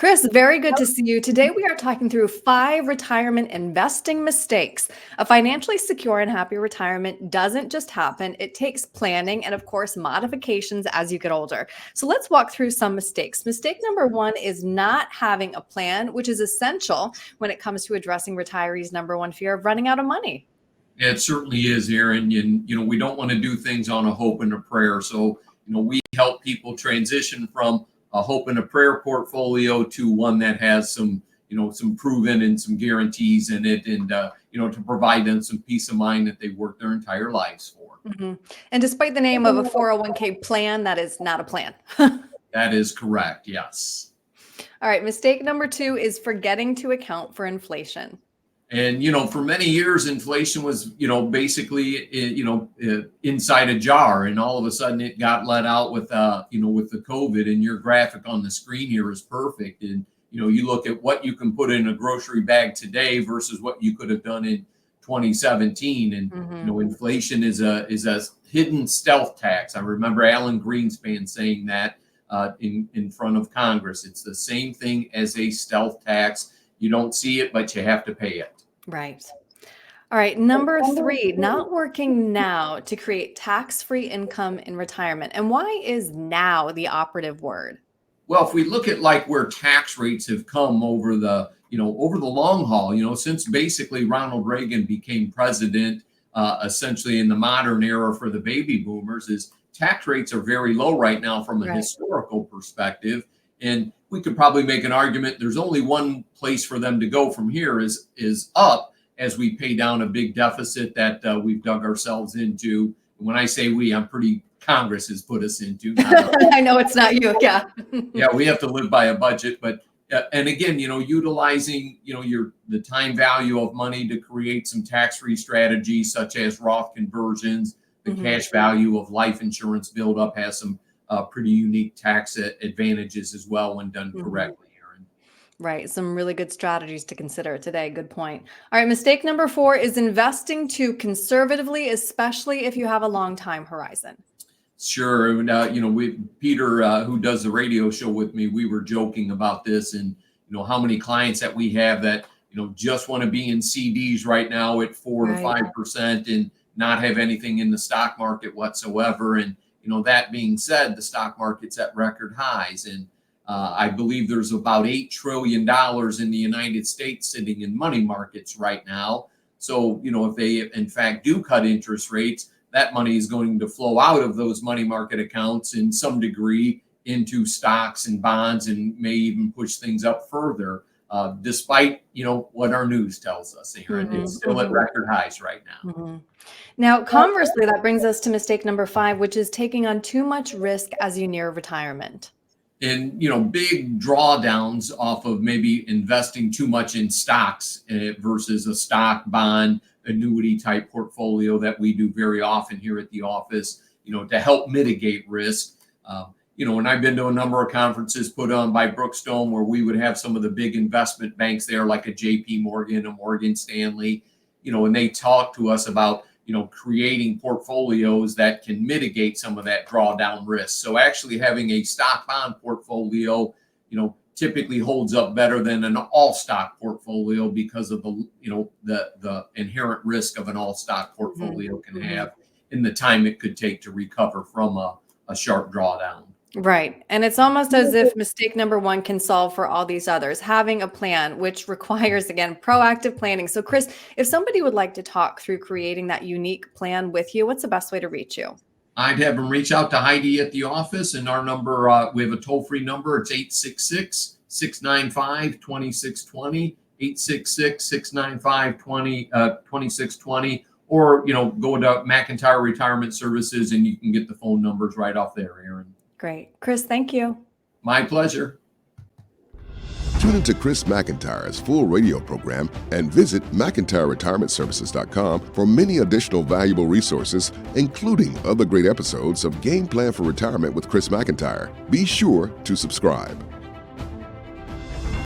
Chris, very good to see you. Today, we are talking through 5 retirement investing mistakes. A financially secure and happy retirement doesn't just happen, it takes planning and, of course, modifications as you get older. So, let's walk through some mistakes. Mistake number 1 is not having a plan, which is essential when it comes to addressing retirees' number 1 fear of running out of money. It certainly is, Erin. And, we don't want to do things on a hope and a prayer. So, we help people transition from a hope and a prayer portfolio to one that has some proven and some guarantees in it, and to provide them some peace of mind that they worked their entire lives for. And despite the name of a 401k plan, that is not a plan. That is correct. Yes. All right. Mistake number 2 is forgetting to account for inflation. And, for many years, inflation was, basically, inside a jar, and all of a sudden it got let out with the COVID. And your graphic on the screen here is perfect. And, you look at what you can put in a grocery bag today versus what you could have done in 2017. And, inflation is a hidden stealth tax. I remember Alan Greenspan saying that in front of Congress. It's the same thing as a stealth tax. You don't see it, but you have to pay it. Right. All right. Number 3, not working now to create tax-free income in retirement. And why is now the operative word? Well, if we look at where tax rates have come over the long haul, since basically Ronald Reagan became president, essentially in the modern era for the baby boomers, is tax rates are very low right now from a historical perspective. And we could probably make an argument there's only one place for them to go from here is up, as we pay down a big deficit that we've dug ourselves into. When I say we, Congress has put us into. I know it's not you. Yeah. Yeah, we have to live by a budget. But and again, utilizing, the time value of money to create some tax-free strategies such as Roth conversions, the cash value of life insurance buildup has some pretty unique tax advantages as well when done correctly, Erin. Right. Some really good strategies to consider today. Good point. All right. Mistake number 4 is investing too conservatively, especially if you have a long time horizon. Sure. And, Peter, who does the radio show with me, we were joking about this, and, how many clients that we have that, just want to be in CDs right now at 4 to 5% and not have anything in the stock market whatsoever. And, that being said, the stock market's at record highs. And I believe there's about $8 trillion in the United States sitting in money markets right now. So, if they, in fact, do cut interest rates, that money is going to flow out of those money market accounts in some degree into stocks and bonds, and may even push things up further, despite, what our news tells us. It's still at record highs right now. Now, conversely, that brings us to mistake number 5, which is taking on too much risk as you near retirement. And, big drawdowns off of maybe investing too much in stocks versus a stock, bond, annuity type portfolio that we do very often here at the office, to help mitigate risk. And I've been to a number of conferences put on by Brookstone where we would have some of the big investment banks there, like a JP Morgan, a Morgan Stanley, and they talk to us about, creating portfolios that can mitigate some of that drawdown risk. So actually having a stock bond portfolio, typically holds up better than an all stock portfolio because of the inherent risk of an all stock portfolio can have in the time it could take to recover from a sharp drawdown. Right. And it's almost as if mistake number 1 can solve for all these others, having a plan, which requires, again, proactive planning. So, Chris, if somebody would like to talk through creating that unique plan with you, what's the best way to reach you? I'd have them reach out to Heidi at the office, and our number, we have a toll-free number. It's 866-695-2620, 866-695-2620, or, go to McIntire Retirement Services and you can get the phone numbers right off there, Erin. Great. Chris, thank you. My pleasure. Tune into Chris McIntire's full radio program and visit McIntireRetirementServices.com for many additional valuable resources, including other great episodes of Game Plan for Retirement with Chris McIntire. Be sure to subscribe.